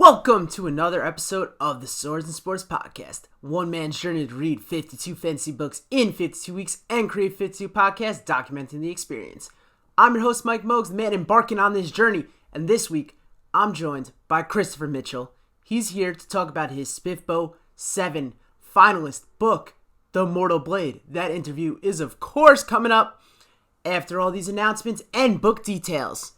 Welcome to another episode of the Swords and Sports Podcast. One man's journey to read 52 fantasy books in 52 weeks and create 52 podcasts documenting the experience. I'm your host, Mike Mogues, the man embarking on this journey, and this week, I'm joined by Christopher Mitchell. He's here to talk about his Spiffbo 7 finalist book, The Mortal Blade. That interview is, of course, coming up after all these announcements and book details.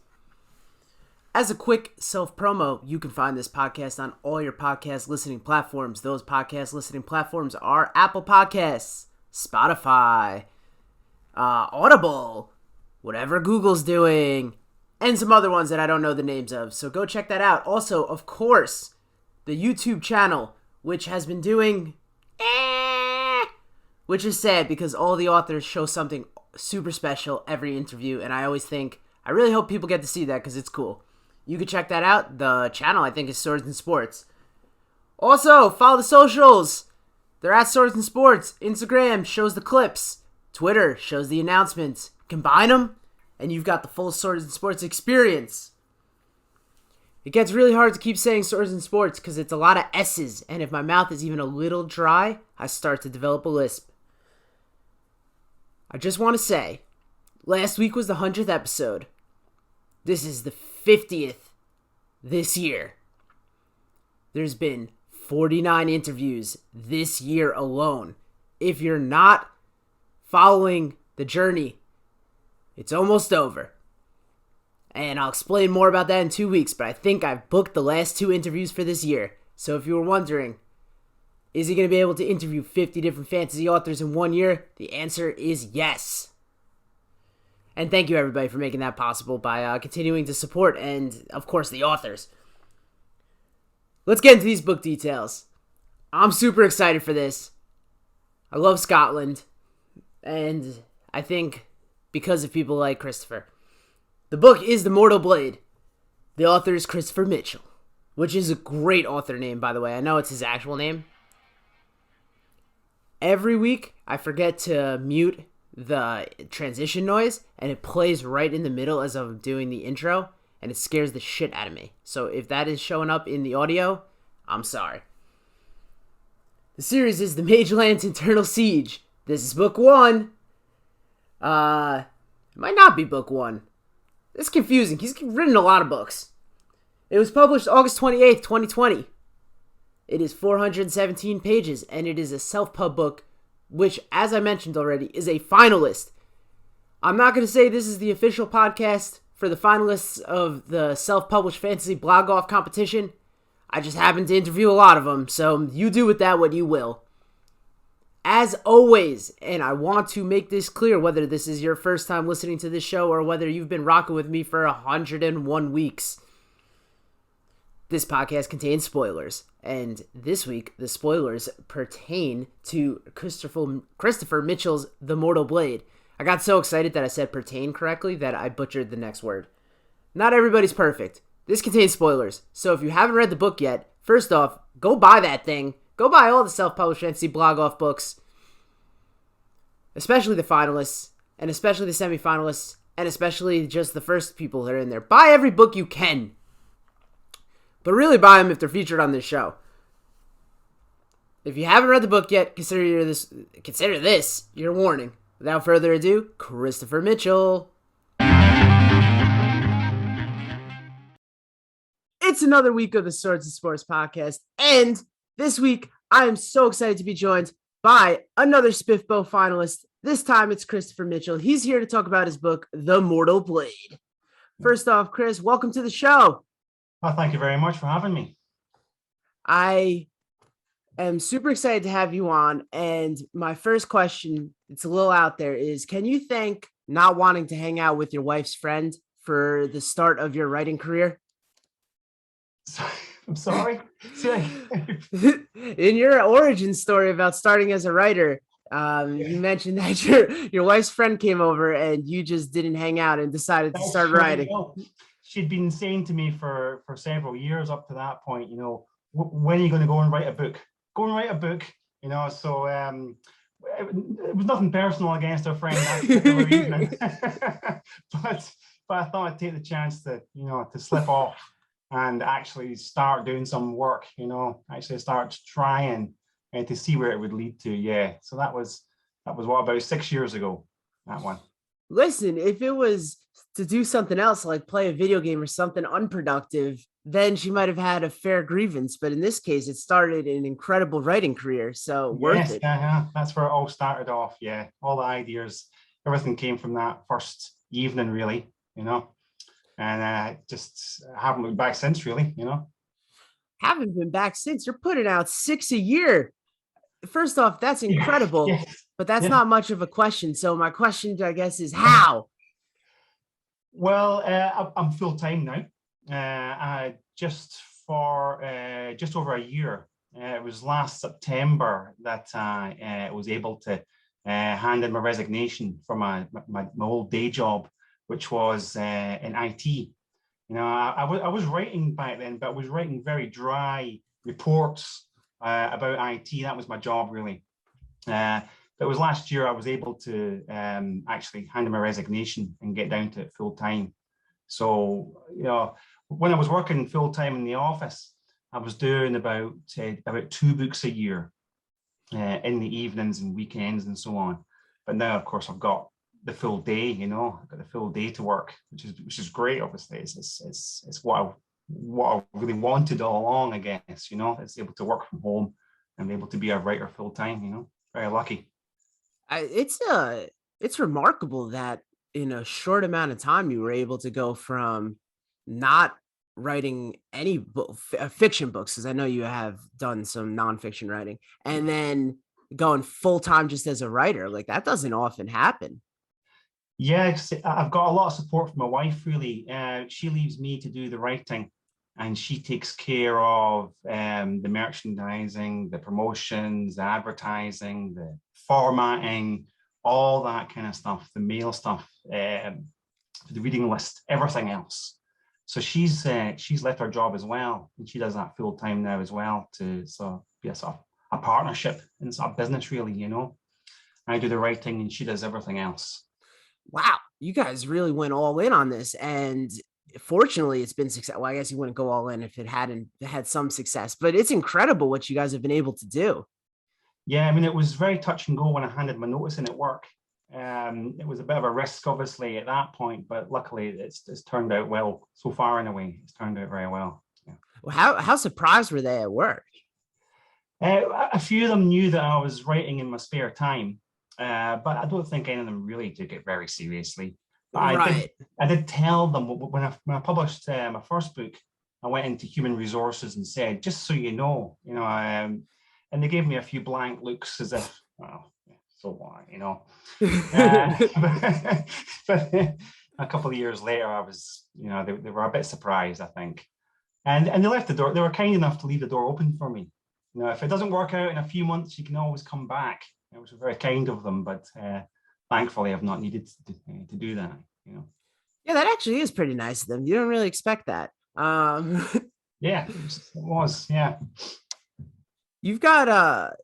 As a quick self-promo, you can find this podcast on all your podcast listening platforms. Those podcast listening platforms are Apple Podcasts, Spotify, Audible, whatever Google's doing, and some other ones that I don't know the names of. So go check that out. Also, of course, the YouTube channel, which has been doing which is sad because all the authors show something super special every interview, and I always think, I really hope people get to see that because it's cool. You can check that out. The channel, I think, is Swords and Sports. Also, follow the socials. They're at Swords and Sports. Instagram shows the clips. Twitter shows the announcements. Combine them, and you've got the full Swords and Sports experience. It gets really hard to keep saying Swords and Sports because it's a lot of S's, and if my mouth is even a little dry, I start to develop a lisp. I just want to say, last week was the 100th episode. This is the 50th this year. There's been 49 interviews this year alone. If you're not following the journey, it's almost over. And I'll explain more about that in 2 weeks, but I think I've booked the last 2 interviews for this year. So if you were wondering, is he going to be able to interview 50 different fantasy authors in 1 year? The answer is yes. And thank you, everybody, for making that possible by continuing to support and, of course, the authors. Let's get into these book details. I'm super excited for this. I love Scotland. And I think because of people like Christopher. The book is The Mortal Blade. The author is Christopher Mitchell, which is a great author name, by the way. I know it's his actual name. Every week, I forget to mute the transition noise, and it plays right in the middle as I'm doing the intro, and it scares the shit out of me. So if that is showing up in the audio, I'm sorry. The series is the Magelands Eternal Siege. This is book 1. It might not be book 1. It's confusing. He's written a lot of books. It was published August 28th, 2020. It is 417 pages, and it is a self-pub book, which, as I mentioned already, is a finalist. I'm not going to say this is the official podcast for the finalists of the self-published fantasy blog-off competition. I just happened to interview a lot of them, so you do with that what you will. As always, and I want to make this clear, whether this is your first time listening to this show or whether you've been rocking with me for 101 weeks, this podcast contains spoilers, and this week, the spoilers pertain to Christopher Mitchell's The Mortal Blade. I got so excited that I said pertain correctly that I butchered the next word. Not everybody's perfect. This contains spoilers, so if you haven't read the book yet, first off, go buy that thing. Go buy all the self-published fantasy blog-off books, especially the finalists, and especially the semi-finalists, and especially just the first people that are in there. Buy every book you can. But really buy them if they're featured on this show. If you haven't read the book yet, consider this your warning. Without further ado, Christopher Mitchell. It's another week of the Swords and Sports Podcast, and this week I am so excited to be joined by another Spiffbo finalist. This time it's Christopher Mitchell. He's here to talk about his book, The Mortal Blade. First off, Chris, welcome to the show. Well, thank you very much for having me. I am super excited to have you on. And my first question, it's a little out there, is can you thank not wanting to hang out with your wife's friend for the start of your writing career? I'm sorry. In your origin story about starting as a writer, you mentioned that your wife's friend came over and you just didn't hang out and decided to start writing. She'd been saying to me for several years up to that point, when are you going to go and write a book? Go and write a book, so it was nothing personal against her friend that particular evening. but I thought I'd take the chance to slip off and actually start doing some work, actually start trying to see where it would lead to. Yeah. So that was what, about 6 years ago, that one. Listen, if it was to do something else like play a video game or something unproductive, then she might have had a fair grievance. But in this case, it started an incredible writing career. So worth Yes, it. yeah, yeah. That's where it all started off. Yeah. All the ideas, everything came from that first evening, really, and just haven't looked back since, really. Haven't been back since. You're putting out 6 a year. First off, that's Yeah. incredible, Yes. but that's Yeah. not much of a question. So my question, I guess, is how? Well, I'm full time now. Just for just over a year. It was last September that I was able to hand in my resignation from my old day job, which was in IT. I was writing back then, but I was writing very dry reports about IT. That was my job, really. But it was last year I was able to actually hand in my resignation and get down to it full time. So, when I was working full time in the office, I was doing about 2 books a year in the evenings and weekends and so on. But now, of course, I've got the full day. I've got the full day to work, which is great. Obviously, it's what I really wanted all along. I guess it's able to work from home and be able to be a writer full time. Very lucky. It's remarkable that in a short amount of time you were able to go from not writing any fiction books, because I know you have done some nonfiction writing, and then going full time just as a writer. Like that doesn't often happen. Yes, I've got a lot of support from my wife, really. She leaves me to do the writing, and she takes care of the merchandising, the promotions, the advertising, the formatting, all that kind of stuff, the mail stuff, the reading list, everything else. So she's left her job as well, and she does that full time now as well. So be a partnership and it's a business, really. I do the writing and she does everything else. Wow, you guys really went all in on this, and fortunately it's been success. Well, I guess you wouldn't go all in if it hadn't had some success, but it's incredible what you guys have been able to do. Yeah, I mean, it was very touch and go when I handed my notice in at work. It was a bit of a risk, obviously, at that point, but luckily it's turned out well so far. In a way, it's turned out very well. Yeah. Well, how surprised were they at work? A few of them knew that I was writing in my spare time, but I don't think any of them really took it very seriously. But Right. I did tell them when I published my first book, I went into human resources and said, just so and they gave me a few blank looks as if, well, so what. But a couple of years later, I was, they were a bit surprised, I think, and they left the door. They were kind enough to leave the door open for me. If it doesn't work out in a few months, you can always come back. It was very kind of them, but thankfully, I've not needed to do that. Yeah, that actually is pretty nice of them. You don't really expect that. Yeah, it was. Yeah. You've got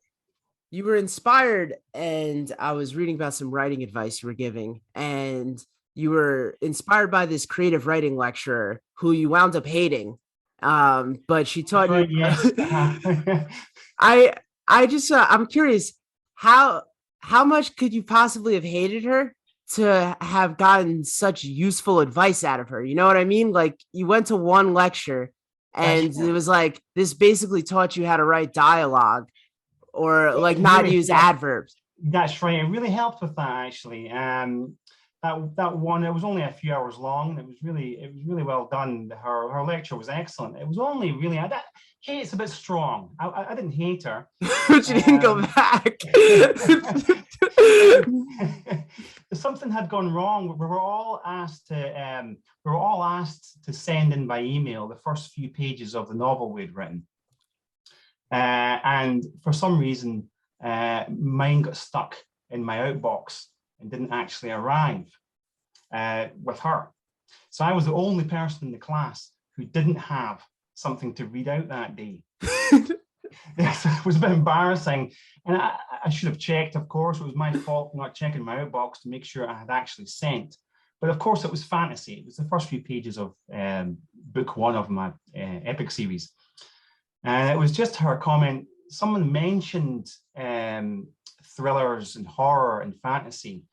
you were inspired, and I was reading about some writing advice you were giving, and you were inspired by this creative writing lecturer who you wound up hating. But she That's taught you right. Yes. I I'm curious, how how much could you possibly have hated her to have gotten such useful advice out of her? You know what I mean? Like you went to one lecture That's and it was like this basically taught you how to write dialogue or like not really, use yeah, adverbs. that's right. It really helped with that, actually. That one, it was only a few hours long. It was really well done. Her lecture was excellent. It was only really hate's a bit strong. I didn't hate her. But you didn't go Um, back. Something had gone wrong. We were all asked to send in by email the first few pages of the novel we'd written, and for some reason, mine got stuck in my outbox and didn't actually arrive with her. So I was the only person in the class who didn't have something to read out that day. Yes, it was a bit embarrassing. And I should have checked, of course. It was my fault for not checking my outbox to make sure I had actually sent. But of course, it was fantasy. It was the first few pages of book one of my epic series. And it was just her comment. Someone mentioned thrillers and horror and fantasy,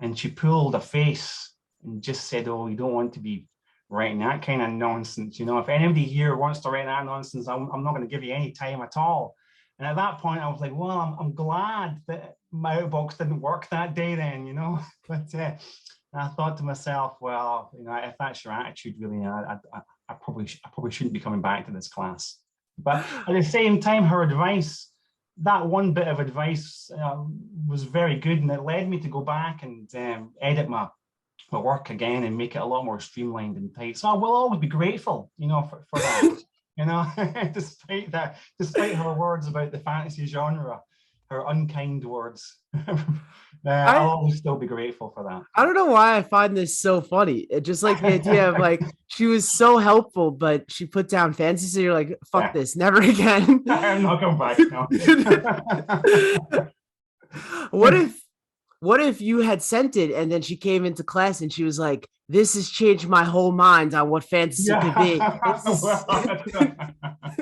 and she pulled a face and just said, "Oh, you don't want to be writing that kind of nonsense. You know, if anybody here wants to write that nonsense, I'm not going to give you any time at all." And at that point, I was like, "Well, I'm glad that my outbox didn't work that day, then, you know." But I thought to myself, well, you know, if that's your attitude, really, I probably shouldn't be coming back to this class. But at the same time, her advice, that one bit of advice was very good, and it led me to go back and edit my work again and make it a lot more streamlined and tight. So I will always be grateful, you know, for that. You know, despite her words about the fantasy genre, her unkind words. I'll always still be grateful for that. I don't know why I find this so funny. It just like the idea of like she was so helpful, but she put down fantasy. So you're like, fuck this, never again. I'm not going back. No. What if you had sent it and then she came into class and she was like, "This has changed my whole mind on what fantasy could be."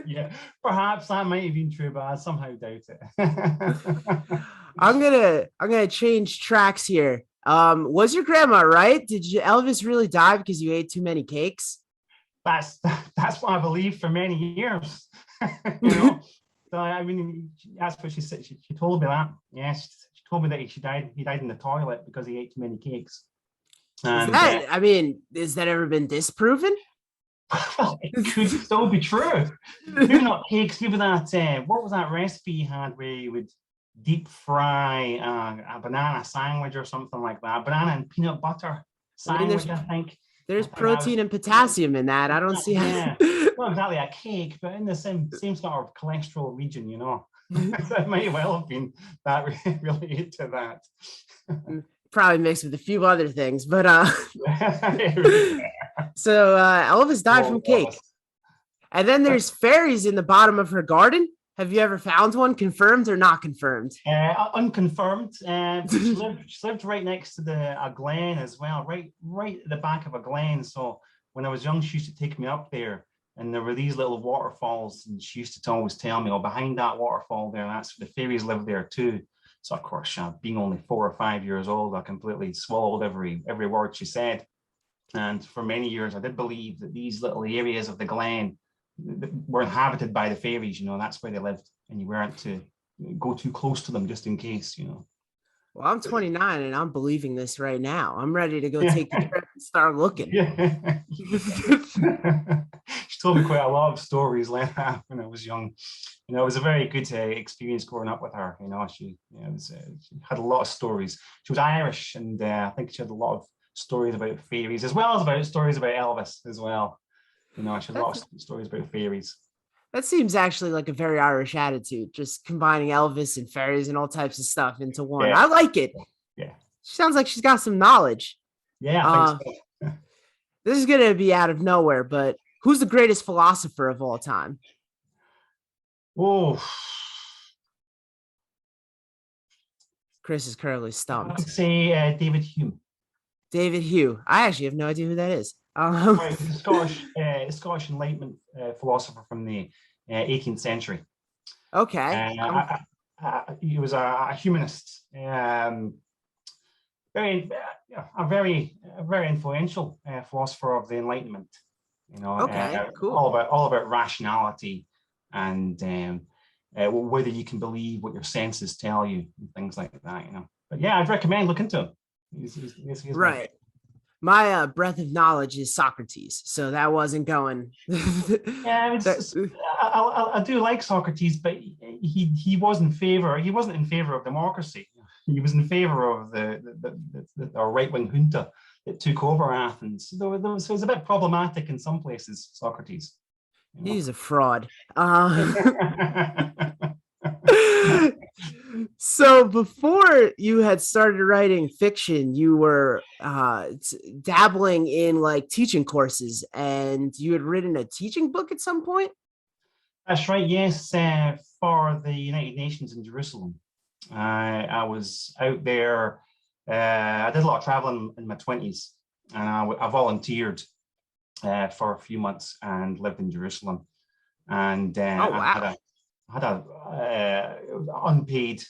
Yeah, perhaps that might have been true, but I somehow doubt it. I'm gonna change tracks here. Was your grandma right? Did Elvis really die because you ate too many cakes? That's what I believed for many years. You know, so I mean, that's what she said. She told me that. Yes, she told me that he died in the toilet because he ate too many cakes. And I mean, has that ever been disproven? Well, it could still be true. Maybe not cakes. Maybe that. What was that recipe you had where you would deep fry a banana sandwich or something like that? Banana and peanut butter sandwich, I think. There's protein and potassium in that. I don't see how. Yeah, not exactly a cake, but in the same sort of cholesterol region, you know. So it might well have been that related to that. Probably mixed with a few other things, but so Elvis died from cake. And then there's fairies in the bottom of her garden. Have you ever found one? Confirmed or not confirmed? Unconfirmed. She lived right next to a glen as well, right at the back of a glen. So when I was young, she used to take me up there, and there were these little waterfalls, and she used to always tell me, "Oh, behind that waterfall there, that's the fairies live there too." So of course, being only 4 or 5 years old, I completely swallowed every word she said. And for many years, I did believe that these little areas of the glen were inhabited by the fairies. You know, that's where they lived, and you weren't to go too close to them just in case. You know. Well, I'm 29 and I'm believing this right now. I'm ready to go take the trip and start looking. Yeah. She told me quite a lot of stories like that when I was young. You know, it was a very good experience growing up with her. You know, she had a lot of stories. She was Irish, and I think she had a lot of stories about fairies, as well as about stories about Elvis as well. You know, she had a lot of stories about fairies. That seems actually like a very Irish attitude, just combining Elvis and fairies and all types of stuff into one. Yeah. I like it. Yeah. She sounds like she's got some knowledge. Yeah, I think so. This is going to be out of nowhere, but who's the greatest philosopher of all time? Oh, Chris is currently stumped. I would say David Hume. David Hume. I actually have no idea who that is. Scottish Enlightenment philosopher from the 18th century. Okay. He was a humanist, very influential philosopher of the Enlightenment. You know, cool. All about rationality and whether you can believe what your senses tell you and things like that. You know, but yeah, I'd recommend look into him. He's right. My breadth of knowledge is Socrates, so that wasn't going. Yeah, I do like Socrates, but he was in favor. He wasn't in favor of democracy. He was in favor of the right-wing junta that took over Athens. So it was a bit problematic in some places, Socrates. You know? He's a fraud. So before you had started writing fiction, you were dabbling in like teaching courses, and you had written a teaching book at some point. That's right. Yes, for the United Nations in Jerusalem. I was out there. I did a lot of traveling in my 20s, and I volunteered for a few months and lived in Jerusalem, and Oh I wow. had a unpaid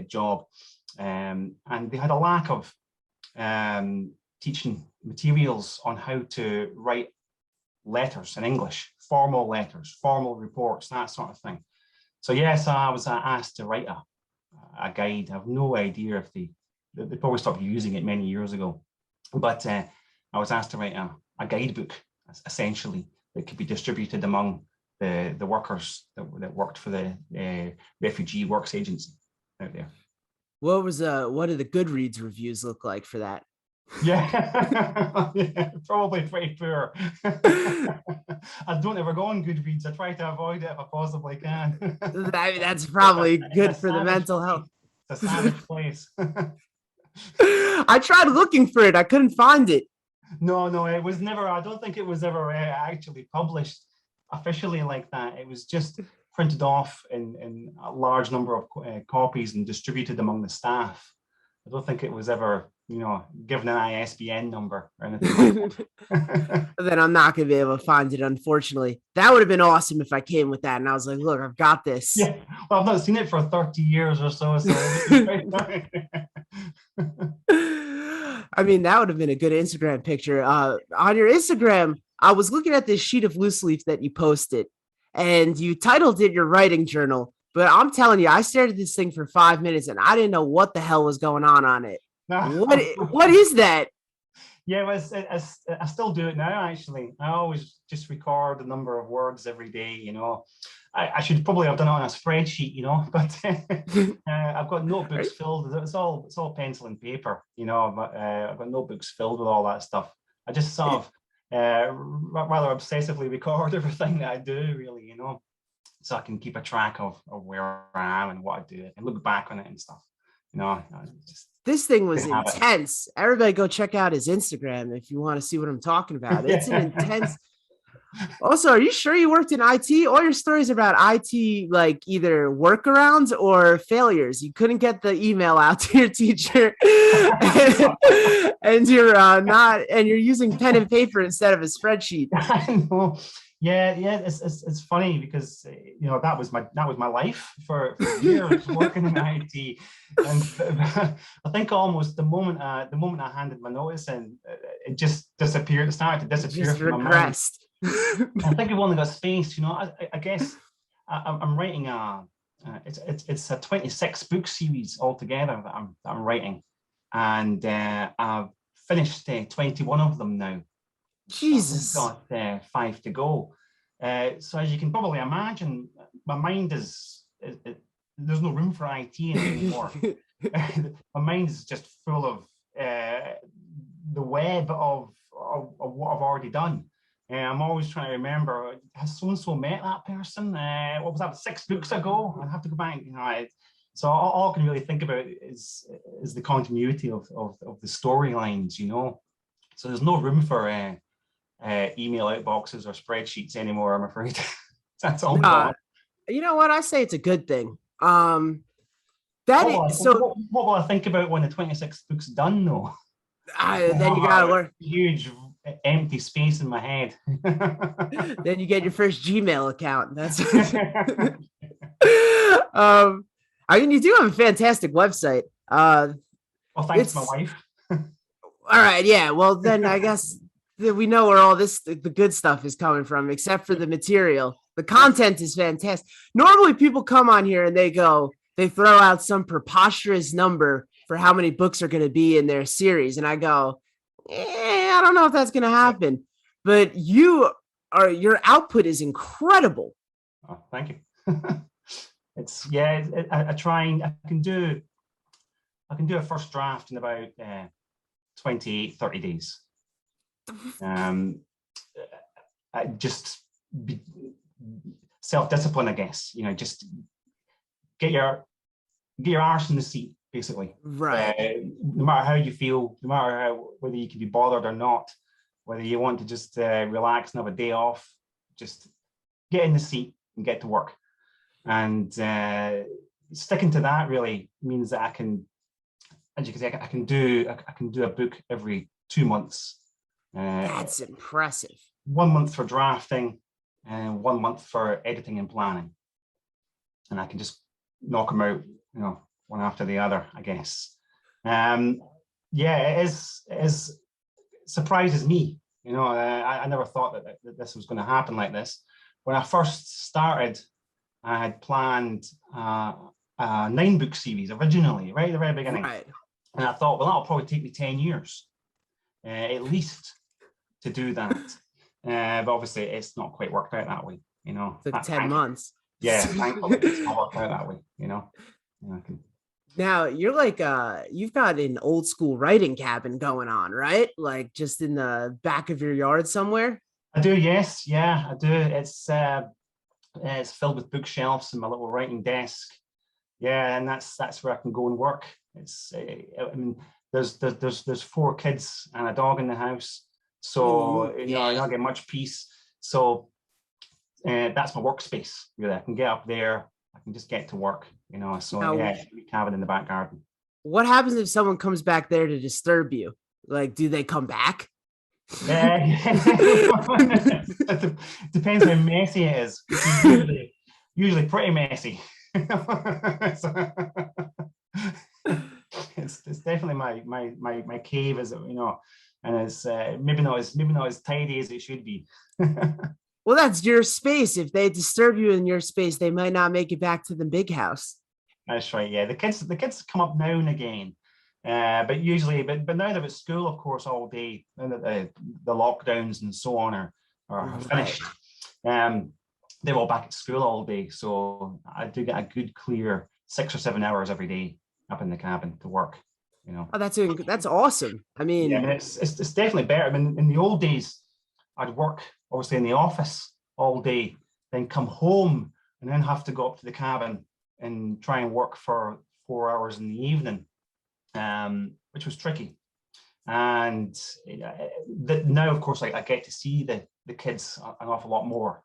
job, and they had a lack of teaching materials on how to write letters in English, formal letters, formal reports, that sort of thing. So yes, I was asked to write a guide. I have no idea if they probably stopped using it many years ago, but I was asked to write a guidebook, essentially, that could be distributed among the workers that worked for the Refugee Works Agency out there. What did the Goodreads reviews look like for that? Yeah, yeah, probably pretty poor. I don't ever go on Goodreads. I try to avoid it if I possibly can. That's probably It's a good for the savage mental place. health. It's a savage place. I tried looking for it. I couldn't find it. No, it was never. I don't think it was ever actually published officially like that. It was just printed off in a large number of copies and distributed among the staff. I don't think it was ever, given an ISBN number or anything like that. Then I'm not gonna be able to find it, unfortunately. That would have been awesome if I came with that and I was like, look, I've got this. Yeah, well, I've not seen it for 30 years or so. I mean, that would have been a good Instagram picture. On your Instagram, I was looking at this sheet of loose leaf that you posted, and you titled it your writing journal. But I'm telling you, I stared at this thing for 5 minutes and I didn't know what the hell was going on it. What is that? Yeah, I still do it now, actually. I always just record a number of words every day. I should probably have done it on a spreadsheet, but I've got notebooks filled. It's all pencil and paper, but I've got notebooks filled with all that stuff. I just sort of rather obsessively record everything that I do, really, so I can keep a track of where I am and what I do and look back on it and stuff. This thing was intense. Everybody go check out his Instagram if you want to see what I'm talking about. It's an intense. Also, are you sure you worked in IT? All your stories about IT, like either workarounds or failures. You couldn't get the email out to your teacher, and you're using pen and paper instead of a spreadsheet. I know. Yeah, it's funny because that was my life for years working in IT, and I think almost the moment I handed my notice in, it just disappeared. It started to disappear from my mind. I think I've only got space. I guess I'm writing it's a 26 book series altogether that I'm writing, and I've finished 21 of them now. Jesus. I've got 5 to go. So as you can probably imagine, my mind there's no room for IT anymore. My mind is just full of the web of what I've already done. I'm always trying to remember, has so-and-so met that person? What was that, 6 books ago? I'd have to go back. So all I can really think about is the continuity of the storylines, So there's no room for email outboxes or spreadsheets anymore, I'm afraid. That's all gone. You know what? I say it's a good thing. What will I think about when the 26 book's done, though? Then you gotta learn. Huge empty space in my head. Then you get your first Gmail account. That's I mean, you do have a fantastic website. Well, thanks to my wife. All right, yeah. Well, then I guess we know where all the good stuff is coming from, except for the material. The content is fantastic. Normally, people come on here and they throw out some preposterous number for how many books are going to be in their series, and I go, I don't know if that's going to happen. But your output is incredible. Oh, thank you. I can do a first draft in about 28, 30 days. I just be self-discipline, I guess. Just get your arse in the seat, basically. Right. No matter how you feel, no matter whether you can be bothered or not, whether you want to just relax and have a day off, just get in the seat and get to work. And sticking to that really means that I can, as you can say, I can do a book every 2 months That's impressive. 1 month for drafting and 1 month for editing and planning. And I can just knock them out, one after the other, I guess. Yeah, it surprises me. I never thought that this was going to happen like this. When I first started, I had planned a 9-book series originally, right at the very beginning. Right. And I thought, well, that'll probably take me 10 years, at least, to do that. But obviously, it's not quite worked out that way. Took 10 months. Yeah, thankfully, it's not worked out that way. Now you're like you've got an old school writing cabin going on, right? Like just in the back of your yard somewhere. I do, yes, yeah, I do. It's filled with bookshelves and my little writing desk. Yeah, and that's where I can go and work. I mean, there's 4 kids and a dog in the house, so I don't get much peace. So that's my workspace. Really, I can get up there. I can just get to work. So Now, yeah, cabin in the back garden. what happens if someone comes back there to disturb you? Like, do they come back? It depends how messy it is. Usually pretty messy. It's definitely my cave, as and it's maybe not as tidy as it should be. Well, that's your space. If they disturb you in your space, they might not make it back to the big house. That's right. Yeah, the kids come up now and again, but usually, but now they're at school, of course, all day. Now that the lockdowns and so on are finished, they're all back at school all day. So I do get a good clear 6 or 7 hours every day up in the cabin to work. Oh, that's awesome. I mean, yeah, it's definitely better. I mean, in the old days, I'd work obviously in the office all day, then come home and then have to go up to the cabin and try and work for 4 hours in the evening, which was tricky. And now, of course, I get to see the kids an awful lot more.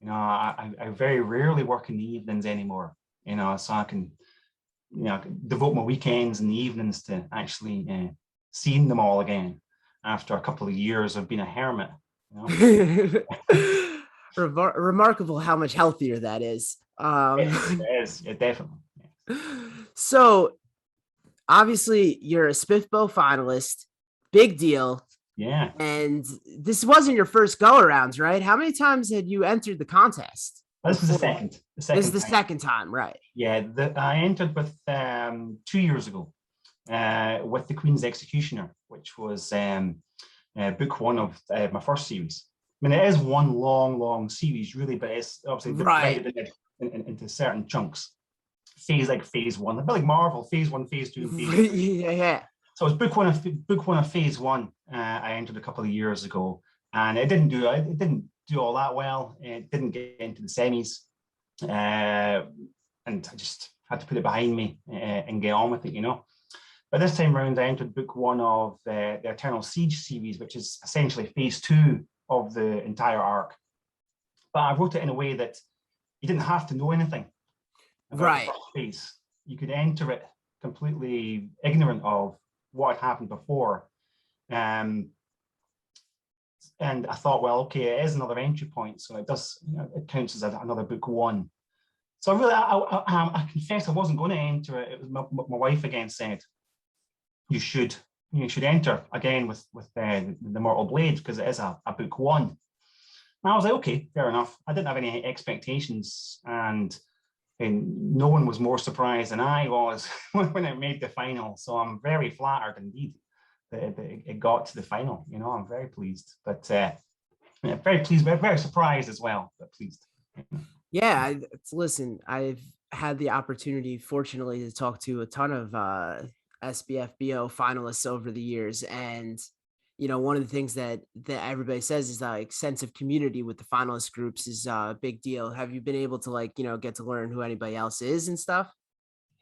I very rarely work in the evenings anymore. So I can, devote my weekends and the evenings to actually seeing them all again after a couple of years of being a hermit. Remarkable how much healthier that is. It is, yeah, definitely. So obviously you're a Spiffbo finalist, big deal. Yeah. And this wasn't your first go arounds, right? How many times had you entered the contest? This is the second. This is the second time, right? Yeah, I entered with 2 years ago with the Queen's Executioner, which was book 1 of my first series. I mean, it is one long series, really, but it's obviously divided into certain chunks. Phase 1, a bit like Marvel, phase 1, phase 2, and phase 3. Yeah. So it was book one of phase 1. I entered a couple of years ago, and it didn't do all that well. It didn't get into the semis, and I just had to put it behind me and get on with it, But this time around, I entered book 1 of the Eternal Siege series, which is essentially phase 2 of the entire arc. But I wrote it in a way that you didn't have to know anything about the first phase. You could enter it completely ignorant of what had happened before. And I thought, well, okay, it is another entry point, so it does, it counts as another book 1. So I confess I wasn't going to enter it. It was my wife again said, you should enter again with the Mortal Blade, because it is a book 1. And I was like, okay, fair enough. I didn't have any expectations, and no one was more surprised than I was when it made the final. So I'm very flattered indeed that it got to the final. I'm very pleased, but very pleased, but very surprised as well, but pleased. Yeah, listen, I've had the opportunity, fortunately, to talk to a ton of SBFBO finalists over the years, and one of the things that everybody says is like sense of community with the finalist groups is a big deal. Have you been able to get to learn who anybody else is and stuff?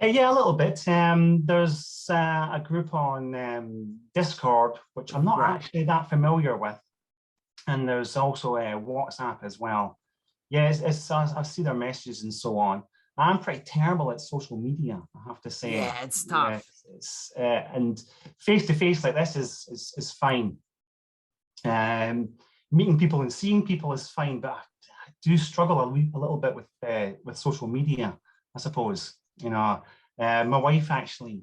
Yeah, a little bit. There's a group on Discord, which I'm not actually that familiar with, and there's also WhatsApp as well. Yeah, I see their messages and so on. I'm pretty terrible at social media, I have to say. Yeah, it's tough. And face to face like this is fine. Meeting people and seeing people is fine, but I do struggle a little bit with social media, I suppose. My wife actually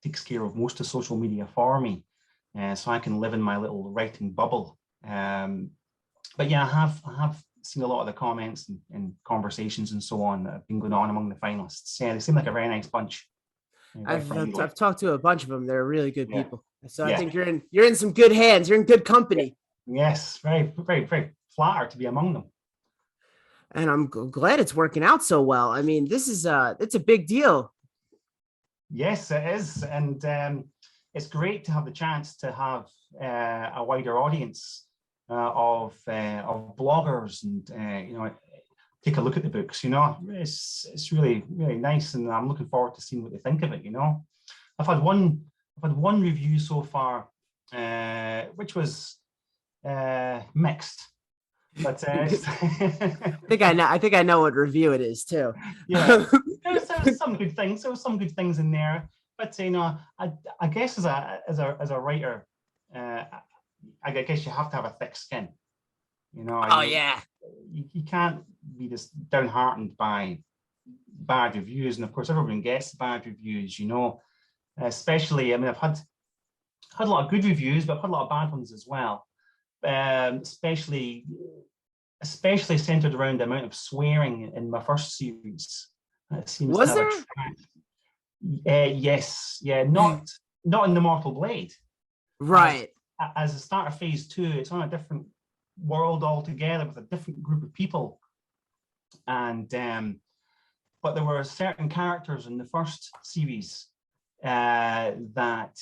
takes care of most of social media for me, so I can live in my little writing bubble. But yeah, I have seen a lot of the comments and conversations and so on that have been going on among the finalists. Yeah, they seem like a very nice bunch. Very friendly. I've talked to a bunch of them. They're really good Yeah, people. So I yeah, think you're in some good hands. You're in good yeah. company. Yes, very, very, very flattered to be among them. And I'm glad it's working out so well. I mean, this is it's a big deal. Yes, it is, and it's great to have the chance to have a wider audience of bloggers, and take a look at the books. It's really really nice, and I'm looking forward to seeing what they think of it. I've had one review so far, which was mixed, but I think I know what review it is too. yeah, there was some good things. There was some good things in there, but I guess as a writer, I guess you have to have a thick skin. Oh yeah. You can't be just downhearted by bad reviews, and of course everyone gets bad reviews. Especially, I mean, I've had a lot of good reviews, but I've had a lot of bad ones as well. Especially centered around the amount of swearing in my first series. It seems Was to have there? yes, yeah, not in the Mortal Blade. Right. As the start of phase 2, it's on a different world altogether with a different group of people, and but there were certain characters in the first series that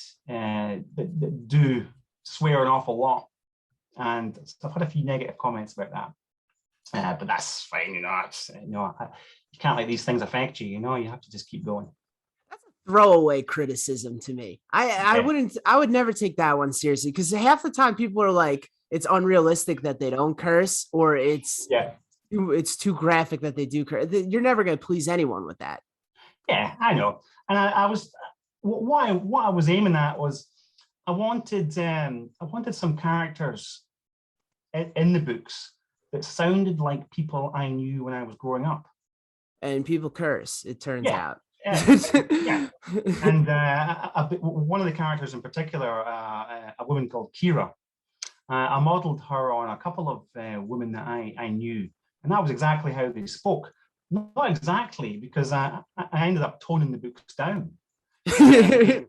do swear an awful lot, and I've had a few negative comments about that. But that's fine, you can't let these things affect you. You have to just keep going. That's a throwaway criticism to me. Yeah. I would never take that one seriously, because half the time people are like, it's unrealistic that they don't curse, or Yeah. it's too graphic that they do curse. You're never going to please anyone with that. Yeah, I know. And I was what I was aiming at was I wanted some characters in the books that sounded like people I knew when I was growing up. And people curse, it turns Yeah, out. yeah. And one of the characters in particular, a woman called Kira, I modeled her on a couple of women that I knew, and that was exactly how they spoke. Not exactly, because I ended up toning the books down. I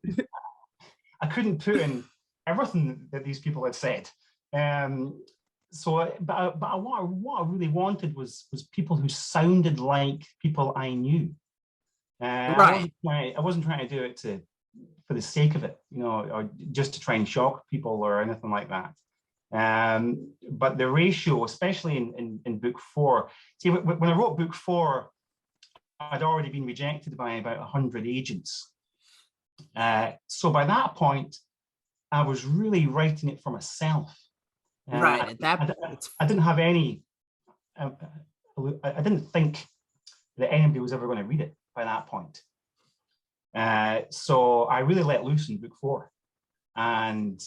couldn't put in everything that these people had said. But what I really wanted was people who sounded like people I knew. Right. I wasn't trying to do it for the sake of it, or just to try and shock people or anything like that. But the ratio, especially in book 4, see, when I wrote book 4, I'd already been rejected by about 100 agents. So by that point, I was really writing it for myself. Right. At that, I didn't have any. I didn't think that anybody was ever going to read it by that point. So I really let loose in book 4, and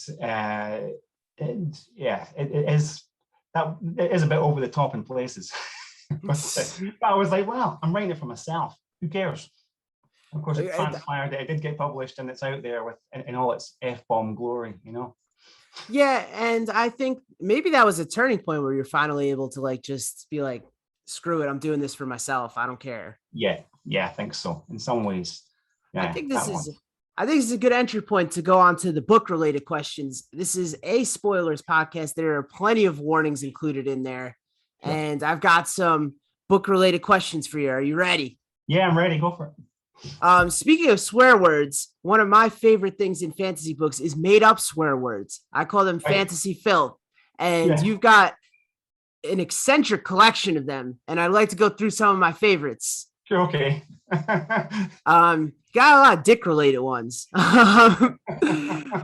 yeah, it is a bit over the top in places. but I was like, well, I'm writing it for myself. Who cares? Of course, it transpired that it did get published, and it's out there in all its F-bomb glory, Yeah, and I think maybe that was a turning point where you're finally able to just be like, screw it, I'm doing this for myself. I don't care. Yeah, I think so. In some ways, yeah. I think this is a good entry point to go on to the book related questions. This is a spoilers podcast. There are plenty of warnings included in there, and I've got some book related questions for you. Are you ready? Yeah, I'm ready. Go for it. Speaking of swear words, one of my favorite things in fantasy books is made up swear words. I call them fantasy filth, and you've got an eccentric collection of them, and I'd like to go through some of my favorites. Sure, okay. Got a lot of dick related ones.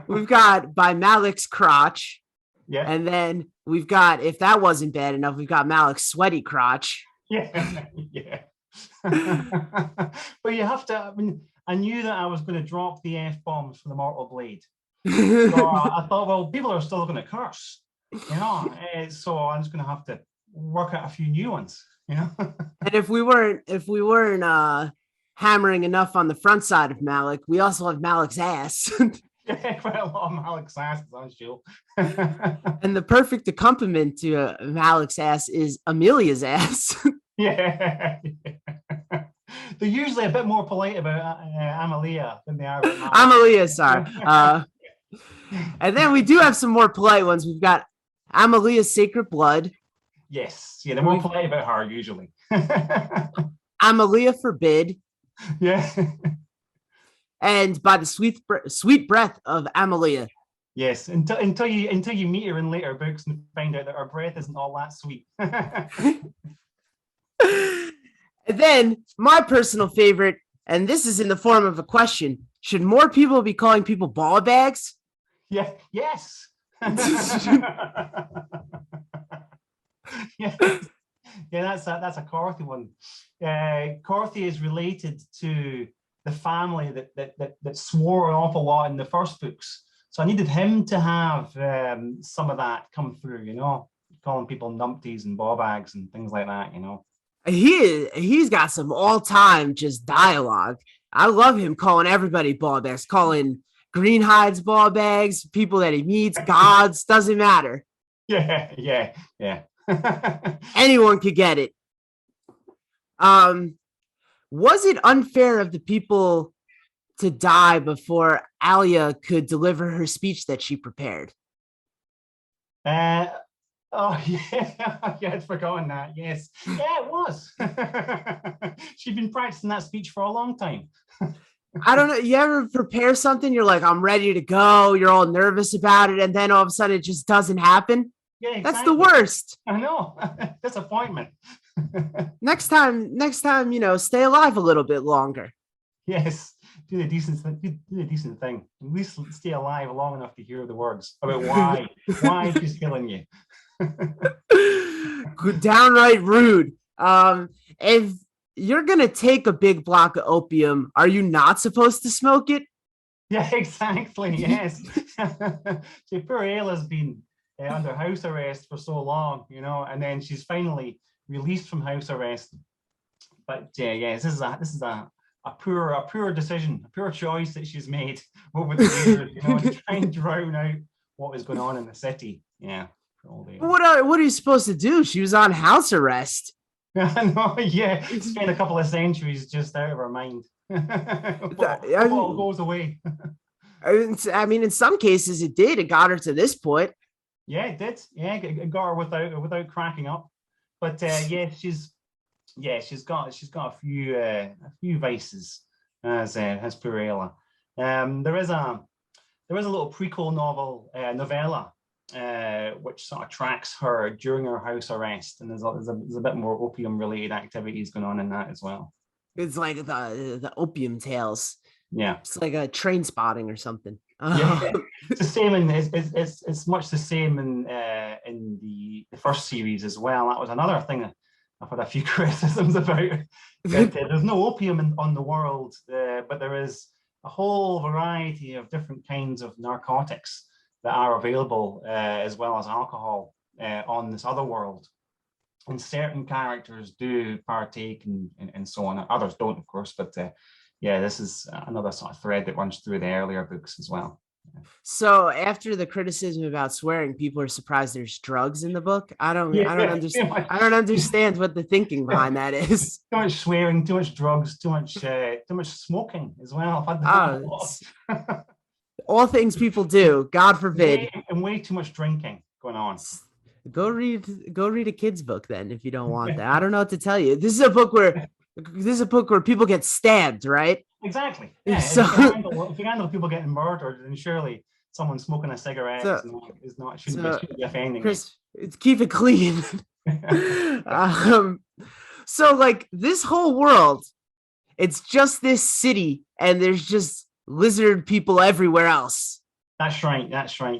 We've got by Malik's crotch. Yeah. And then we've got, if that wasn't bad enough, we've got Malik's sweaty crotch. Yeah. But you have to, I knew that I was going to drop the F-bombs for the Mortal Blade. So I thought, well, people are still going to curse. You know, so I'm just going to have to work out a few new ones. You know. And if we weren't hammering enough on the front side of Malik, we also have Malik's ass. Yeah, quite a lot of Malik's asses on show. And the perfect accompaniment to Malik's ass is Amelia's ass. Yeah. They're usually a bit more polite about Amelia than they are about Malik. Amelia, sorry. And then we do have some more polite ones. We've got Amelia's Sacred Blood. Yes, yeah, they're more polite about her usually. Amelia Forbid. Yeah. And by the sweet breath of Amelia. Yes, until you meet her in later books and find out that her breath isn't all that sweet. And then my personal favorite, and this is in the form of a question: should more people be calling people ball bags? Yeah. Yes. Yeah. Yeah, that's a Corthy one. Corthy is related to the family that swore an awful lot in the first books. So I needed him to have some of that come through, you know, calling people numpties and ball bags and things like that, you know. He's got some all-time just dialogue. I love him calling everybody ball bags, calling Greenhides ball bags, people that he meets, gods, doesn't matter. Yeah. Anyone could get it. Was it unfair of the people to die before Alia could deliver her speech that she prepared? Oh yeah, I'd forgotten that. Yes, yeah, it was. She'd been practicing that speech for a long time. I don't know. You ever prepare something? You're like, I'm ready to go. You're all nervous about it, and then all of a sudden, it just doesn't happen. Yeah, exactly. That's the worst. I know. Disappointment. Next time, stay alive a little bit longer. Yes, do the decent thing. At least stay alive long enough to hear the words about why she's killing you. Downright rude. If you're gonna take a big block of opium, are you not supposed to smoke it? Yeah, exactly. Yes. Poor Ayla's been under house arrest for so long, you know, and then she's finally released from house arrest. But yes, this is a poor decision, a poor choice that she's made over the years, you know, to try and drown out what was going on in the city. Yeah. What are you supposed to do? She was on house arrest. No, yeah, spent a couple of centuries just out of her mind. It all goes away. I mean, in some cases it did. It got her to this point. Yeah, it did. Yeah, it got her without cracking up. But she's got a few vices as poor Ayla. There is a little prequel novella which sort of tracks her during her house arrest, and there's a bit more opium related activities going on in that as well. It's like the opium tales. Yeah, it's like a Train Spotting or something. Yeah, it's the same, and it's much the same in the first series as well. That was another thing I've had a few criticisms about. There's no opium on the world, but there is a whole variety of different kinds of narcotics that are available, as well as alcohol, on this other world. And certain characters do partake and so on. Others don't, of course, but this is another sort of thread that runs through the earlier books as well. So after the criticism about swearing, people are surprised there's drugs in the book. I don't understand what the thinking behind that is. Too much swearing, too much drugs, too much smoking as well. All things people do, God forbid. And way too much drinking going on. Go read a kid's book then if you don't want that. I don't know what to tell you. This is a book where people get stabbed, right? Exactly. Yeah. So, if you handle people getting murdered, then surely someone smoking a cigarette shouldn't be offending. Chris, keep it clean. So like this whole world, it's just this city, and there's just lizard people everywhere else. That's right.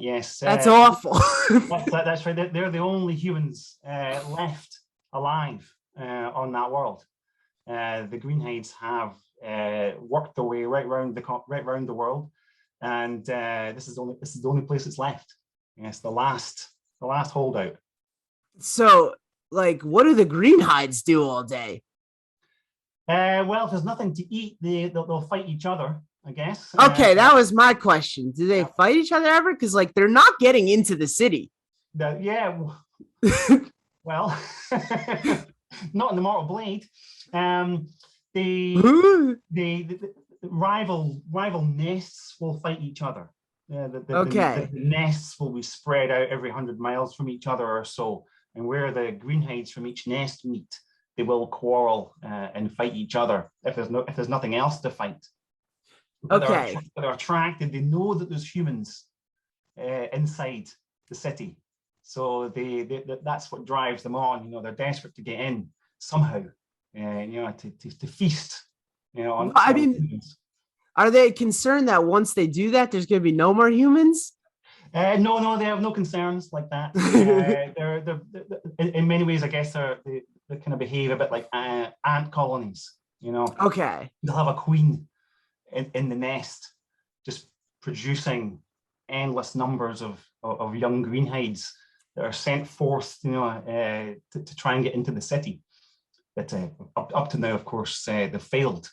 Yes. That's awful. That's right. They're the only humans left alive on that world. The Greenhides have worked their way right around the world, and this is the only place that's left. Yes, the last the last holdout. So, like, what do the greenhides do all day? Well, if there's nothing to eat, they'll fight each other, I guess. Okay, that was my question. Do they Yeah. fight each other ever? Because like they're not getting into the city. Yeah. Well, not in the Mortal Blade. Um, the, the rival nests will fight each other. The Okay. nests will be spread out every 100 miles from each other or so, and where the greenhides from each nest meet, they will quarrel and fight each other if there's nothing else to fight. But Okay. they're attracted. They know that there's humans inside the city, so that's what drives them on. They're desperate to get in somehow, to feast, Well, on I mean, humans. are they concerned that once they do that, there's going to be no more humans? No, they have no concerns like that. They're in many ways, I guess, they kind of behave a bit like ant colonies. Okay. They'll have a queen in the nest, just producing endless numbers of young greenhides that are sent forth, to try and get into the city. But up to now, of course, they've failed.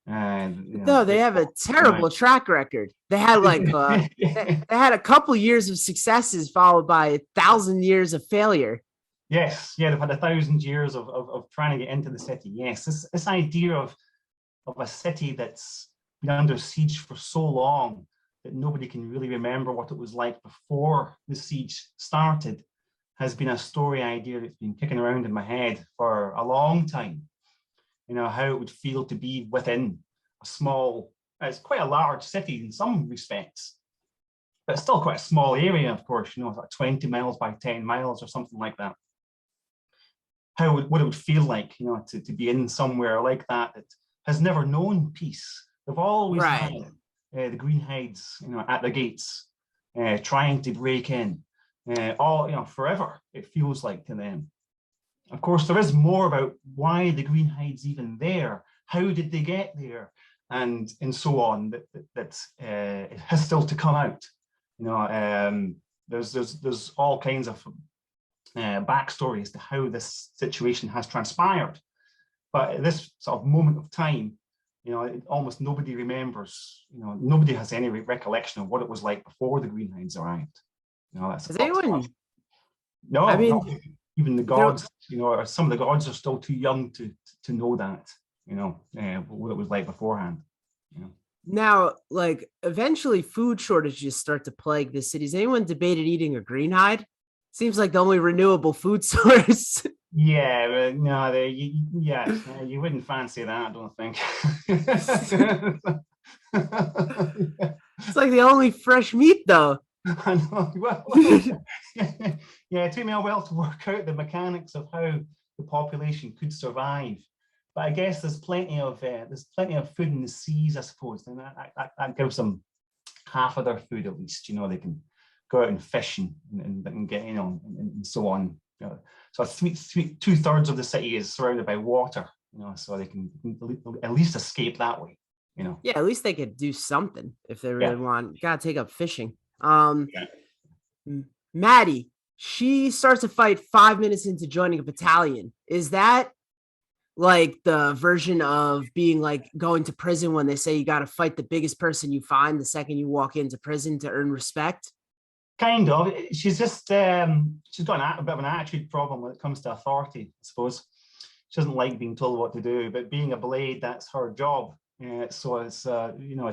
No, they have a terrible track record. They had they had a couple years of successes followed by 1,000 years of failure. Yes, yeah, they've had 1,000 years of trying to get into the city. Yes, this idea of a city that's been under siege for so long that nobody can really remember what it was like before the siege started has been a story idea that's been kicking around in my head for a long time. How it would feel to be within a small, it's quite a large city in some respects, but it's still quite a small area, of course, it's like 20 miles by 10 miles or something like that. What it would feel like, to be in somewhere like that has never known peace. They've always had the greenhides, at the gates, trying to break in, forever. It feels like to them. Of course, there is more about why the greenhides even there. How did they get there, and so on. That it has still to come out. There's all kinds of backstory as to how this situation has transpired. But at this sort of moment of time, almost nobody remembers. Nobody has any recollection of what it was like before the greenhides arrived. That's Has anyone? No, I mean, not even the gods. Or some of the gods are still too young to know that. What it was like beforehand. Now, like, eventually food shortages start to plague the cities. Anyone debated eating a greenhide? Seems like the only renewable food source. Yeah, but no, you wouldn't fancy that, I don't think. It's like the only fresh meat, though. I know. Well, yeah, it took me a while to work out the mechanics of how the population could survive. But I guess there's plenty of food in the seas, I suppose, and that gives them half of their food at least. They can go out and fish and get and so on. So 2/3 of the city is surrounded by water. So they can at least escape that way. Yeah, at least they could do something if they really want. Gotta take up fishing. Maddie, she starts a fight 5 minutes into joining a battalion. Is that like the version of being like going to prison when they say you got to fight the biggest person you find the second you walk into prison to earn respect? Kind of. She's just she's got a bit of an attitude problem when it comes to authority, I suppose. She doesn't like being told what to do, but being a blade, that's her job. So it's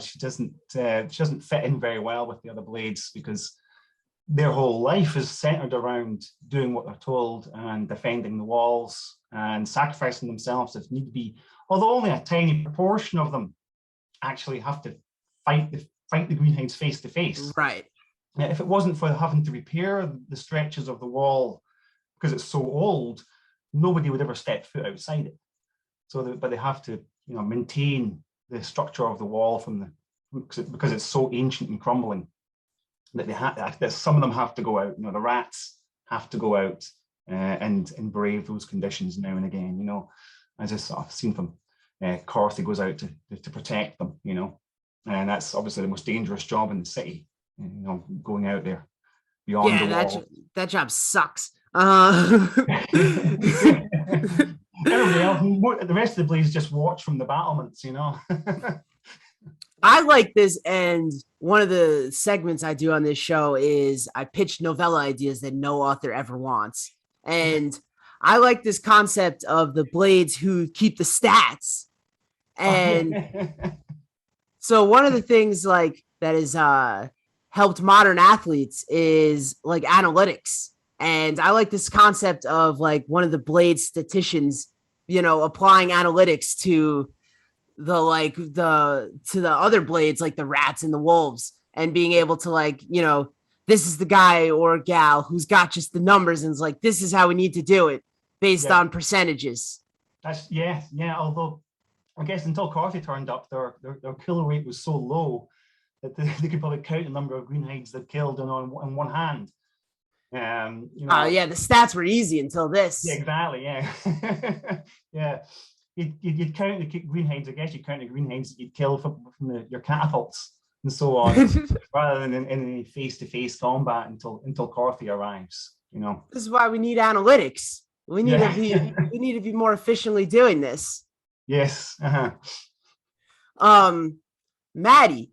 she doesn't fit in very well with the other blades because their whole life is centered around doing what they're told and defending the walls and sacrificing themselves if need be. Although only a tiny proportion of them actually have to fight the greenhides face to face. Right. If it wasn't for having to repair the stretches of the wall because it's so old, nobody would ever step foot outside it. But they have to, maintain the structure of the wall because it's so ancient and crumbling that some of them have to go out. The rats have to go out and brave those conditions now and again. As I sort of seen from Carthy goes out to protect them. And that's obviously the most dangerous job in the city. Going out there. beyond the Yeah, wall. that job sucks. Everybody else, the rest of the Blades just watch from the battlements, you know. I like this, and one of the segments I do on this show is I pitch novella ideas that no author ever wants. And I like this concept of the Blades who keep the stats. Oh, And yeah. so one of the things like that is helped modern athletes is like analytics. And I like this concept of like one of the Blades statisticians, applying analytics to the other Blades, like the rats and the wolves, and being able to like, this is the guy or gal who's got just the numbers and is like, this is how we need to do it based Yeah. on percentages. That's yeah. Although I guess until Carthy turned up, their killer rate was so low that they could probably count the number of greenhides they've killed on one hand. Yeah, the stats were easy until this. Yeah, exactly. Yeah, yeah. You'd count the greenhides. I guess you'd count the greenhides that you'd kill from your catapults and so on, rather than in any face-to-face combat until Carthy arrives. This is why we need analytics. We need to be more efficiently doing this. Yes. Maddie.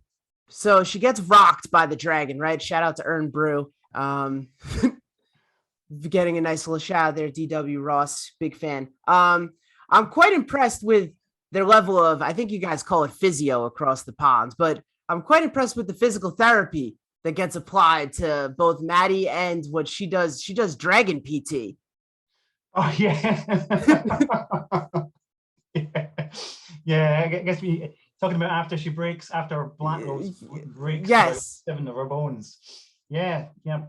So she gets rocked by the dragon, right? Shout out to Earn Brew. Getting a nice little shout out there, DW Ross, big fan. I'm quite impressed with their level of, I think you guys call it physio across the pond, but I'm quite impressed with the physical therapy that gets applied to both Maddie and what she does. She does dragon PT. Oh yeah. Yeah. I guess we talking about after Black Rose breaks yes 7 of her bones. Yeah. I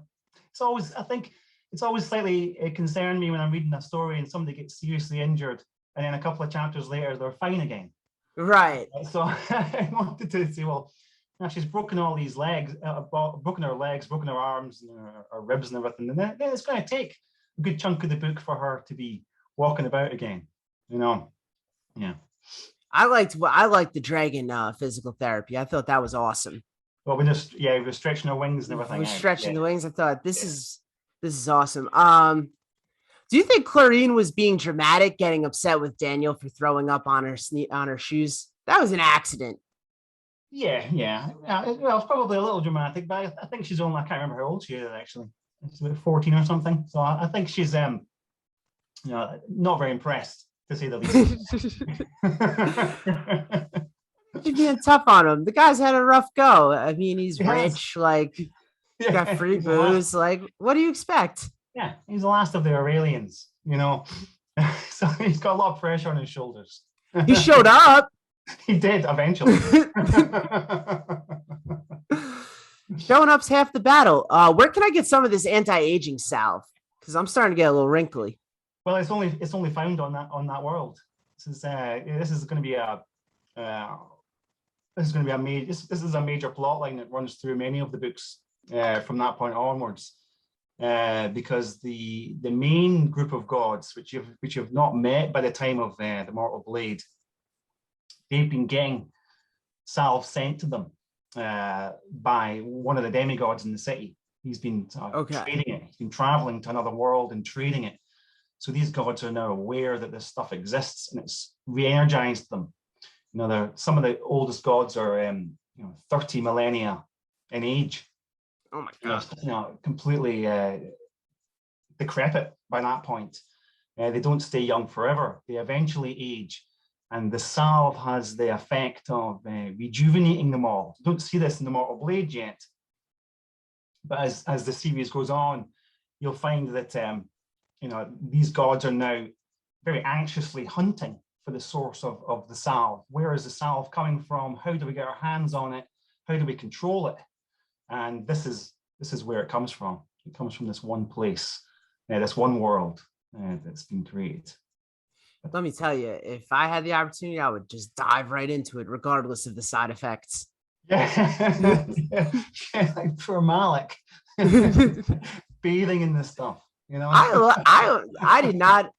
think it's always slightly concerned me when I'm reading a story and somebody gets seriously injured and then a couple of chapters later they're fine again. Right. So I wanted to say, well, now she's broken all these legs, broken her legs, broken her arms, and her ribs and everything, and then it's going to take a good chunk of the book for her to be walking about again. Yeah. I liked the dragon physical therapy. I thought that was awesome. Well, we were stretching our wings and everything. We're stretching the wings. I thought this is awesome. Do you think Clarine was being dramatic, getting upset with Daniel for throwing up on her shoes? That was an accident. Yeah. Well, it's probably a little dramatic, but I think she's only, I can't remember how old she is actually. It's about 14 or something. So I think she's not very impressed, to say the least. She's being tough on him. The guy's had a rough go. I mean, he's rich, like got free booze. Like, what do you expect? Yeah, he's the last of the Aurelians, so he's got a lot of pressure on his shoulders. He showed up. He did eventually. Showing up's half the battle. Where can I get some of this anti-aging salve? Because I'm starting to get a little wrinkly. Well, it's only found on that world. This is going to be a major plot line that runs through many of the books from that point onwards. Because the main group of gods, which you've not met by the time of the Mortal Blade, they've been getting salve sent to them by one of the demigods in the city. He's been trading it. He's been traveling to another world and trading it. So these gods are now aware that this stuff exists, and it's re-energized them. Some of the oldest gods are 30 millennia in age. Oh my God! Completely decrepit by that point. They don't stay young forever. They eventually age, and the salve has the effect of rejuvenating them all. You don't see this in the Mortal Blade yet, but as the series goes on, you'll find that these gods are now very anxiously hunting for the source of the salve. Where is the salve coming from? How do we get our hands on it? How do we control it? And this is where it comes from. It comes from this one place, this one world that's been created. Let me tell you, if I had the opportunity, I would just dive right into it, regardless of the side effects. Yeah, like poor Malik, bathing in this stuff. I did not.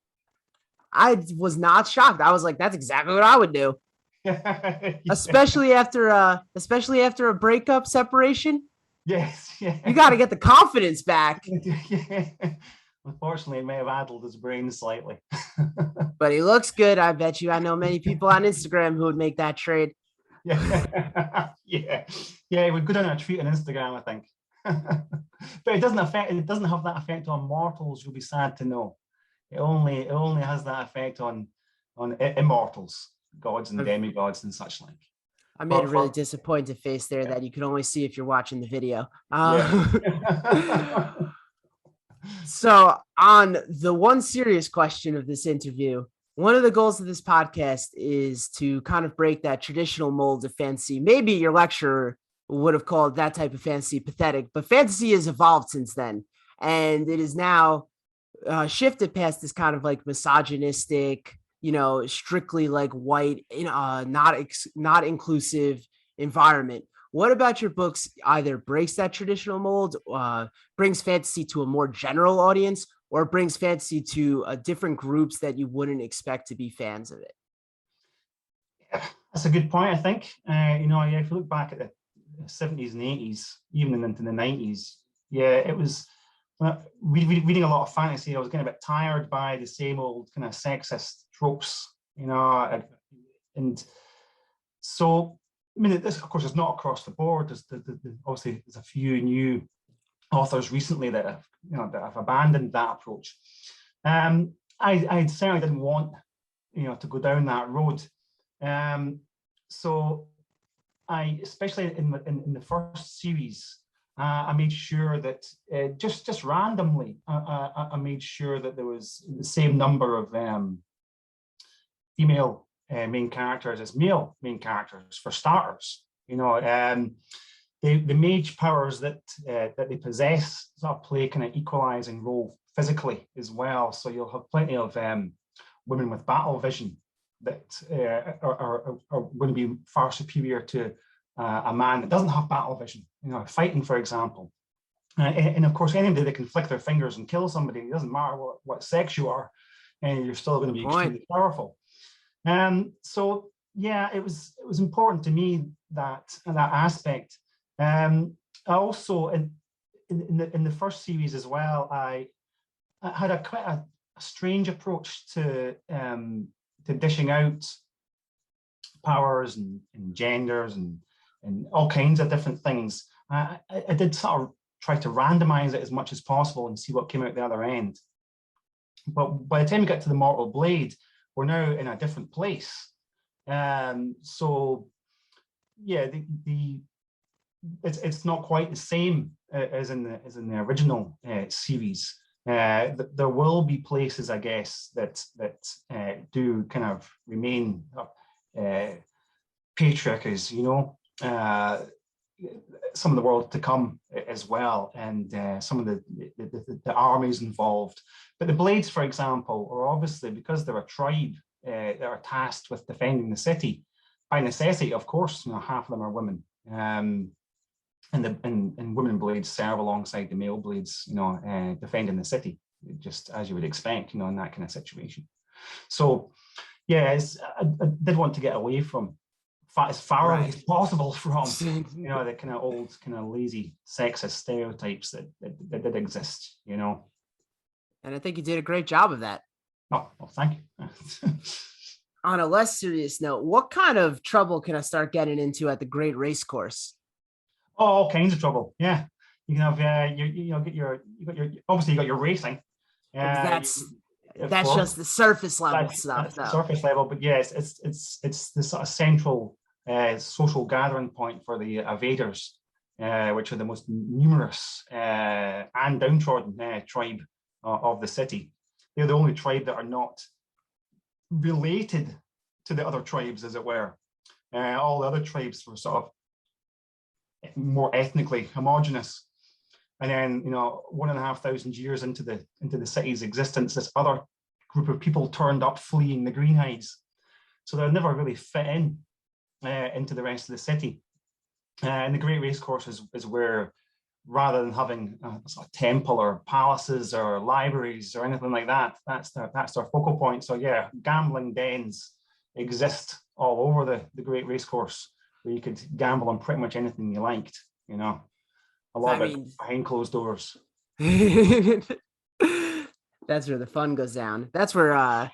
I was not shocked. I was like, that's exactly what I would do. Yeah. Especially after a breakup separation. Yes, yeah. You got to get the confidence back. Yeah. Unfortunately, it may have addled his brain slightly. But he looks good. I bet you. I know many people on Instagram who would make that trade. Yeah, yeah, yeah. We'd go down a tweet on Instagram, I think. But it doesn't have that effect on mortals. You'll be sad to know. It only has that effect on immortals, gods and demigods and such like. I made a But really for disappointed face there yeah, that you can only see if you're watching the video. yeah. So, on the one serious question of this interview, one of the goals of this podcast is to kind of break that traditional mold of fantasy. Maybe your lecturer would have called that type of fantasy pathetic, but fantasy has evolved since then. And it is now shifted past this kind of like misogynistic, strictly like white, not inclusive environment. What about your books either breaks that traditional mold, brings fantasy to a more general audience, or brings fantasy to different groups that you wouldn't expect to be fans of it? That's a good point, I think. Yeah, if you look back at the 70s and 80s, even into the 90s, yeah, it was reading a lot of fantasy. I was getting a bit tired by the same old kind of sexist tropes, and so I mean, this of course is not across the board. Obviously there's a few new authors recently that have abandoned that approach. I certainly didn't want to go down that road. So I, especially in the first series, I made sure that just randomly, I made sure that there was the same number of female main characters as male main characters for starters. The mage powers that they possess sort of play kind of equalizing role physically as well. So you'll have plenty of women with battle vision that are going to be far superior to a man that doesn't have battle vision. Fighting, for example. And of course, anybody that can flick their fingers and kill somebody, it doesn't matter what sex you are, and you're still going to be extremely powerful. So yeah, it was important to me that aspect. I also in the first series as well, I had quite a strange approach to dishing out powers and genders and all kinds of different things. I did sort of try to randomize it as much as possible and see what came out the other end. But by the time we get to the Mortal Blade, we're now in a different place. So yeah, it's not quite the same as in the original series. There will be places, I guess, that do kind of remain patriarchies, some of the world to come as well, and some of the armies involved. But the Blades, for example, are obviously, because they're a tribe that are tasked with defending the city, by necessity, of course, half of them are women. And women Blades serve alongside the male Blades, defending the city, just as you would expect, in that kind of situation. So, yeah, I did want to get away from as far away as possible from the kind of old, kind of lazy, sexist stereotypes that did exist. And I think you did a great job of that. Oh, well, thank you. On a less serious note, what kind of trouble can I start getting into at the Great Race Course? Oh, all kinds of trouble. Yeah, you can have obviously you got your racing. That's just the surface level stuff. That's surface level, but yes, it's the sort of central social gathering point for the evaders, which are the most numerous and downtrodden tribe of the city. They're the only tribe that are not related to the other tribes, as it were. All the other tribes were sort of more ethnically homogenous. And then, 1,500 years into the city's existence, this other group of people turned up fleeing the Greenhides. So they'll never really fit in into the rest of the city. And the Great Racecourse is where, rather than having a sort of temple or palaces or libraries or anything like that, that's their focal point. So yeah, gambling dens exist all over the Great Racecourse, where you could gamble on pretty much anything you liked, a lot I of it mean, behind closed doors. that's where the fun goes down. That's where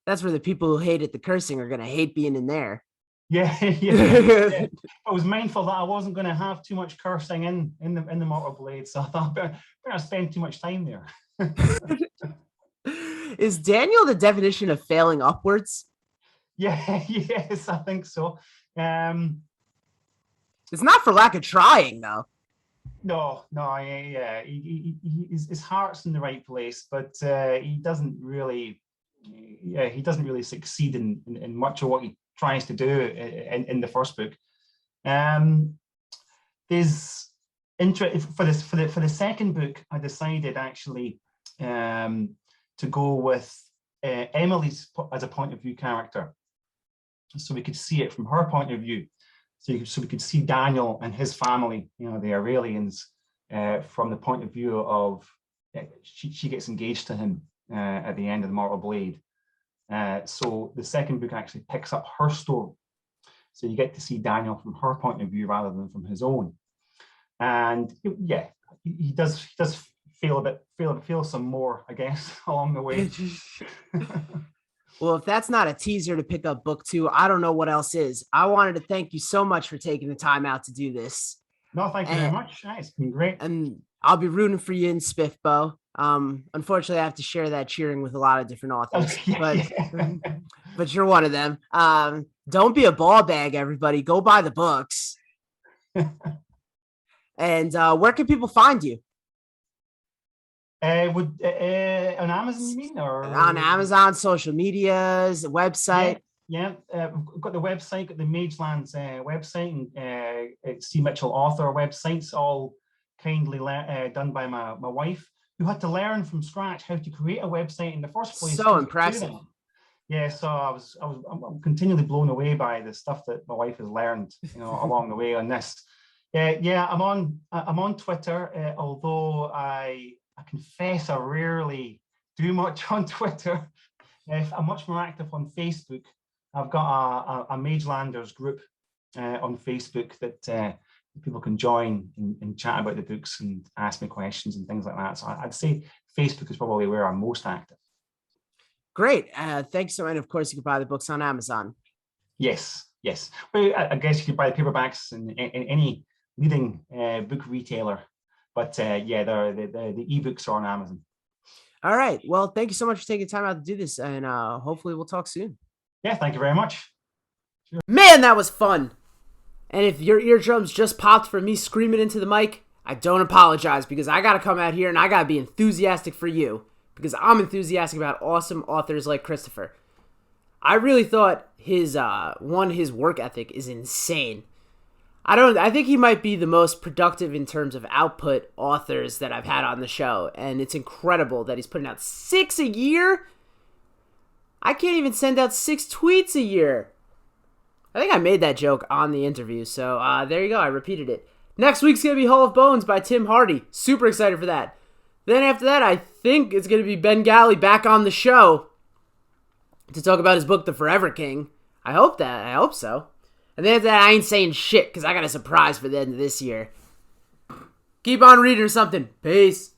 the people who hated the cursing are gonna hate being in there. Yeah, yeah. I was mindful that I wasn't going to have too much cursing in the mortal blade, so I thought I better spend too much time there. Is Daniel the definition of failing upwards? Yeah, yes, I think so. Um, It's not for lack of trying, though. no, yeah, his heart's in the right place, but he doesn't really, yeah, he doesn't really succeed in much of what he tries to do in the first book. There's interest for the second book. I decided actually to go with Emily's as a point of view character, so we could see it from her point of view. So we could see Daniel and his family, the Aurelians, from the point of view of she gets engaged to him at the end of the Mortal Blade. So the second book actually picks up her story. So you get to see Daniel from her point of view rather than from his own. And yeah, he does feel some more, I guess, along the way. Well, if that's not a teaser to pick up book 2, I don't know what else is. I wanted to thank you so much for taking the time out to do this. No, thank you very much. It's been great. And I'll be rooting for you in Spiffbo. Unfortunately, I have to share that cheering with a lot of different authors, but you're one of them. Don't be a ball bag, everybody. Go buy the books. And where can people find you? On Amazon, you mean, or on Amazon, social medias, website? Yeah, we've got the website, got the Magelands website, and C. Mitchell author websites, all kindly done by my wife, who had to learn from scratch how to create a website in the first place. So impressive. Yeah, so I'm continually blown away by the stuff that my wife has learned, along the way on this. Yeah, I'm on Twitter, although I confess I rarely do much on Twitter. I'm much more active on Facebook. I've got a Magelanders group on Facebook that people can join and chat about the books and ask me questions and things like that. So I'd say Facebook is probably where I'm most active. Great. Thanks so much. And of course, you can buy the books on Amazon. Yes. Well, I guess you could buy the paperbacks in any leading book retailer. But yeah, the ebooks are on Amazon. All right. Well, thank you so much for taking time out to do this. And hopefully we'll talk soon. Yeah, thank you very much. Sure. Man, that was fun. And if your eardrums just popped from me screaming into the mic, I don't apologize, because I got to come out here and I got to be enthusiastic for you, because I'm enthusiastic about awesome authors like Christopher. I really thought his work ethic is insane. I think he might be the most productive in terms of output authors that I've had on the show, and it's incredible that he's putting out 6 a year. I can't even send out 6 tweets a year. I think I made that joke on the interview, so there you go, I repeated it. Next week's going to be Hull of Bones by Tim Hardy. Super excited for that. Then after that, I think it's going to be Ben Galley back on the show to talk about his book, The Forever King. I hope so. And then after that, I ain't saying shit, because I got a surprise for the end of this year. Keep on reading or something. Peace.